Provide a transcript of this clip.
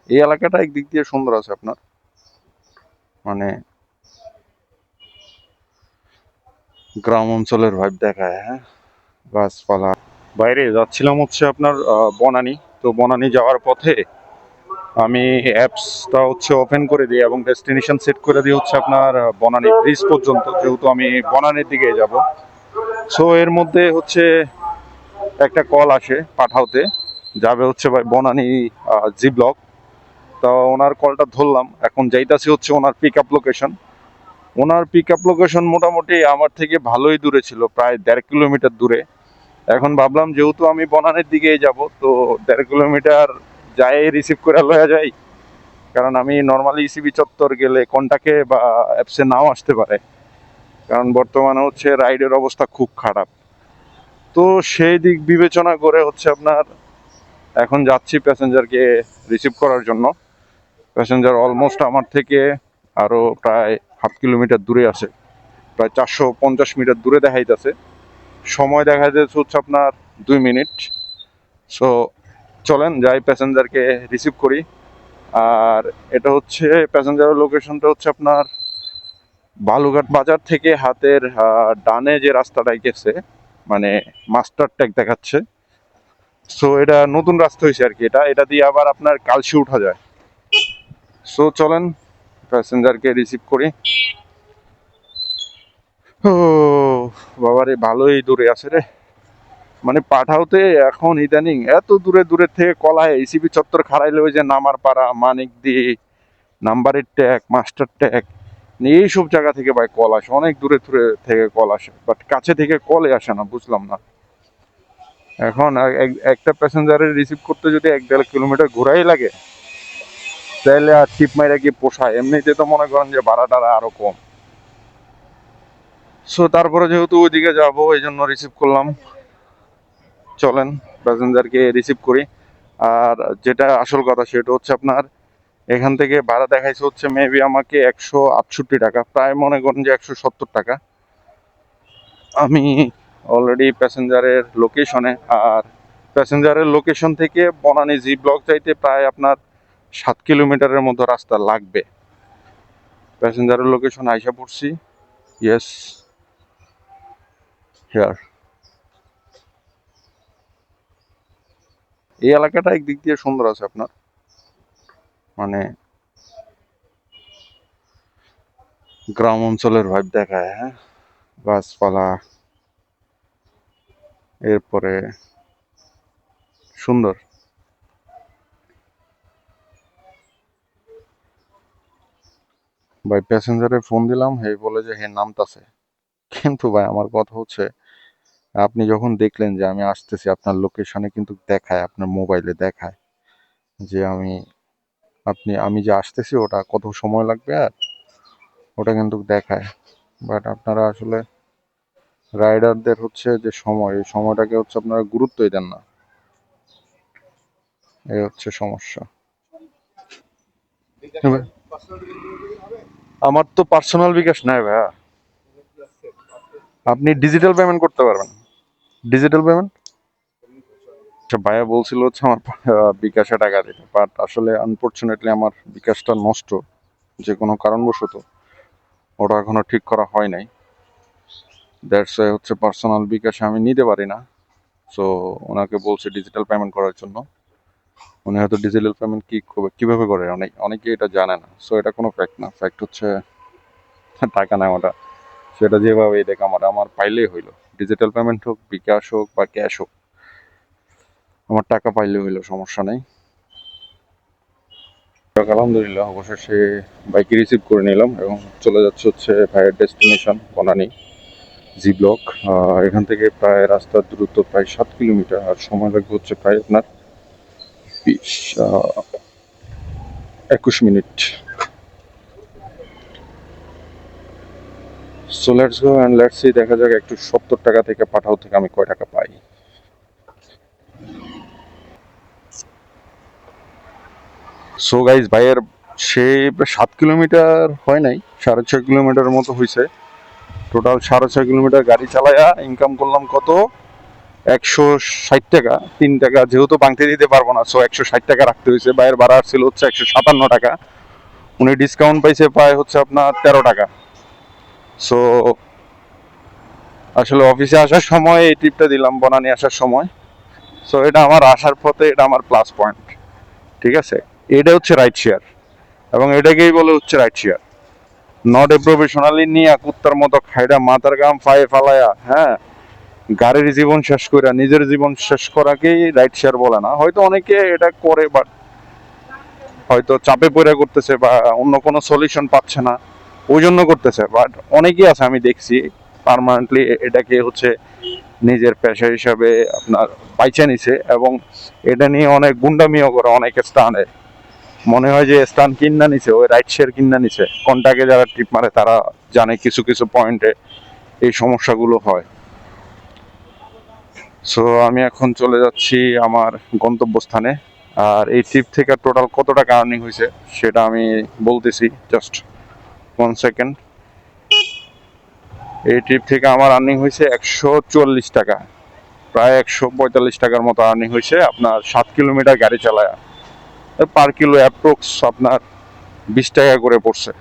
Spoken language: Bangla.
এই এলাকাটা একদিক দিয়ে সুন্দর আছে আপনার, মানে গ্রাম অঞ্চলের ভাইব দেখায়। হ্যাঁ, গাছপালা। বাইরে যাচ্ছিলাম হচ্ছে আপনার বনানী। তো বনানী যাওয়ার পথে আমি অ্যাপসটা হচ্ছে ওপেন করে দিই এবং ডেস্টিনেশন সেট করে দিই হচ্ছে আপনার বনানী ব্রিজ পর্যন্ত, যেহেতু আমি বনানীর দিকে যাব। সো এর মধ্যে হচ্ছে একটা কল আসে পাঠাওতে, যাবে হচ্ছে ভাই বনানী জি ব্লক। তো ওনার কলটা ধরলাম, এখন যাইতাছি হচ্ছে ওনার পিক আপ লোকেশন। ওনার পিক আপ লোকেশন মোটামুটি আমার থেকে ভালোই দূরে ছিল, প্রায় 1.5 কিলোমিটার দূরে। এখন ভাবলাম যেহেতু আমি বনানীর দিকেই যাব, তো 1.5 কিলোমিটার যাই রিসিভ করে লয়া যাই, কারণ আমি নর্মালি ইসিবি চত্বর গেলে কন্টাক্টে বা অ্যাপসে নাও আসতে পারে, কারণ বর্তমানে হচ্ছে রাইডের অবস্থা খুব খারাপ। তো সেই দিক বিবেচনা করে হচ্ছে আপনার এখন যাচ্ছি প্যাসেঞ্জারকে রিসিভ করার জন্য। প্যাসেঞ্জার অলমোস্ট আমার থেকে আরও প্রায় 0.5 কিলোমিটার দূরে আছে, প্রায় 450 মিটার দূরে দেখাইতেছে। সময় দেখা যাচ্ছে হচ্ছে আপনার 2 মিনিট। সো চলেন যাই প্যাসেঞ্জারকে রিসিভ করি। আর এটা হচ্ছে প্যাসেঞ্জারের লোকেশনটা হচ্ছে আপনার বালুঘাট বাজার থেকে হাতের ডানে যে রাস্তাটা গেছে, মানে মাস্টার ট্যাগ দেখাচ্ছে। সো এটা নতুন রাস্তা হয়েছে আর কি, এটা এটা দিয়ে আবার আপনার কালশি উঠা যায়। সো চলেন প্যাসেঞ্জারকে রিসিভ করি। ও বাবারে, ভালোই দূরে আছে রে। মানে পাঠাওতে এখন ইদানিং এত দূরে দূরে থেকে কলায় ইসিবি চত্বর খারাইলে ওই যে নামার পাড়া, মানিক দি, নাম্বারের ট্যাগ, মাস্টার ট্যাগ, এইসব জায়গা থেকে ভাই কল আসে, অনেক দূরে দূরে থেকে কল আসে, বাট কাছে থেকে কলে আসে না, বুঝলাম না। এখন একটা প্যাসেঞ্জারের রিসিভ করতে যদি 1-1.5 কিলোমিটার ঘোরাই লাগে, তাহলে আর টিপ মাইরা কি পোষায়? এমনিতে তো মনে করেন যে ভাড়া টাড়া আরো কম। সো তারপরে যেহেতু ওইদিকে যাবো, এই জন্য রিসিভ করলাম। চলেন প্যাসেঞ্জারকে রিসিভ করি। আর যেটা আসল কথা সেটা হচ্ছে আপনার এখান থেকে ভাড়া দেখাইছে হচ্ছে মেবি আমাকে 168 টাকা, প্রায় মনে করেন যে 170 টাকা। আমি অলরেডি প্যাসেঞ্জারের লোকেশনে, আর প্যাসেঞ্জারের লোকেশন থেকে বনানী জি ব্লক যাইতে প্রায় আপনার 7 কিলোমিটারের মতো রাস্তা লাগবে। প্যাসেঞ্জারের লোকেশন আইসা পড়ছি। Yes, here. এই এলাকাটা একদিক দিয়ে সুন্দর আছে আপনার, মানে গ্রাম অঞ্চলের ভাইব দেখায়। হ্যাঁ, গাছপালা, এরপরে সুন্দর। ভাই প্যাসেঞ্জারে ফোন দিলাম, হে বলে যে হে নামতাছে। কিন্তু ভাই আমার কথা হচ্ছে, আপনি যখন দেখলেন যে আমি আসতেছি, আপনার লোকেশনে কিন্তু দেখায়, আপনার মোবাইলে দেখায় যে আমি যে আসতেছি ওটা কত সময় লাগবে, আর ওটা কিন্তু দেখায়। বাট আপনারা আসলে রাইডারদের হচ্ছে যে সময়, এই সময়টাকে হচ্ছে আপনারা গুরুত্বই দেন না, এই হচ্ছে সমস্যা। আমার তো পার্সোনাল বিকাশ নাই ভাইয়া। আপনি ডিজিটাল পেমেন্ট করতে পারবেন, ডিজিটাল পেমেন্ট। আচ্ছা, ভাইয়া বলছিল হচ্ছে আমার বিকাশে টাকা দিতে, বাট আসলে আনফরচুনেটলি আমার বিকাশটা নষ্ট যে কোনো কারণবশত, ওটা এখনো ঠিক করা হয় নাই। দ্যাটস ওয়াই হচ্ছে পার্সোনাল বিকাশে আমি নিতে পারি না। সো ওনাকে বলছে ডিজিটাল পেমেন্ট করার জন্য। উনি হয়তো ডিজিটাল পেমেন্ট কিভাবে করে অনেকে এটা জানে না। সো এটা কোনো ফ্যাক্ট না, ফ্যাক্ট হচ্ছে টাকা নেওয়াটা, সেটা যেভাবে দেখ আমার পাইলেই হইলো। ডিজিটাল পেমেন্ট হোক, বিকাশ হোক বা ক্যাশ হোক, আমার টাকা পাইলেই হইলো, সমস্যা নেই। আলহামদুলিল্লাহ অবশেষে বাইকে রিসিভ করে নিলাম এবং চলে যাচ্ছে হচ্ছে ভাইয়ের ডেস্টিনেশন বনানী জি ব্লক। এখান থেকে প্রায় রাস্তার দূরত্ব প্রায় 7 কিলোমিটার, আর সময় লাগবে হচ্ছে প্রায় আপনার 21 minute. So let's go and let's see, দেখা যাক একটু 70 টাকা থেকে পাঠাও থেকে আমি কয় টাকা পাই। সো গাইজ, ভাইয়ের সেই 7 কিলোমিটার হয় নাই, 6.5 কিলোমিটার মতো হয়েছে। টোটাল 6.5 কিলোমিটার গাড়ি চালায়া ইনকাম করলাম কত, 160 টাকা, 3 টাকা যেহেতু বাংতে দিতে পারবো না, সো 160 টাকা রাখতে হয়েছে। বাইরের ভাড়া ছিল হচ্ছে 157 টাকা, উনি ডিসকাউন্ট পাইছে প্রায় হচ্ছে আপনার 13 টাকা। সো আসলে অফিসে আসার সময় এই ট্রিপটা দিলাম, বনানী আসার সময়। সো এটা আমার আসার পথে, এটা আমার প্লাস পয়েন্ট। ঠিক আছে, এটা হচ্ছে রাইড শেয়ার, এবং এটাকেই বলে হচ্ছে ride share. Not a professionally নিয়ে কুত্তার মতো খাইডা মাথার গাম ফায়ে ফালায়া, হ্যাঁ, গাড়ির জীবন শেষ করে নিজের জীবন শেষ করাকেই রাইড শেয়ার বলে না। হয়তো অনেকে এটা করে, বাট হয়তো চাপে পড়ে করতেছে বা অন্য কোনো সলিউশন পাচ্ছে না, ওই জন্য করতেছে। বাট অনেকেই আছে আমি দেখছি পার্মানেন্টলি এটাকে হচ্ছে নিজের পেশা হিসাবে আপনার বাইচা নিছে, এবং এটা নিয়ে অনেক গুন্ডামিও করে, অনেক স্টানে মনে হয় যে স্টান কিনা নিছে, ওই রাইড শেয়ার কিনা নিছে। কন্টাকে যারা ট্রিপ মারে তারা জানে কিছু কিছু পয়েন্টে এই সমস্যাগুলো হয়। সো আমি এখন চলে যাচ্ছি আমার গন্তব্যস্থানে। আর এই ট্রিপ থেকে টোটাল কত টাকা আর্নিং হয়েছে সেটা আমি বলতেছি, জাস্ট 1 সেকেন্ড। এই ট্রিপ থেকে আমার আর্নিং হয়েছে 144 টাকা, প্রায় 145 টাকার মতো আর্নিং হয়েছে আপনার 7 কিলোমিটার গাড়ি চালায়। পার কিলো অ্যাপ্রক্স আপনার 20 টাকা করে পড়ছে।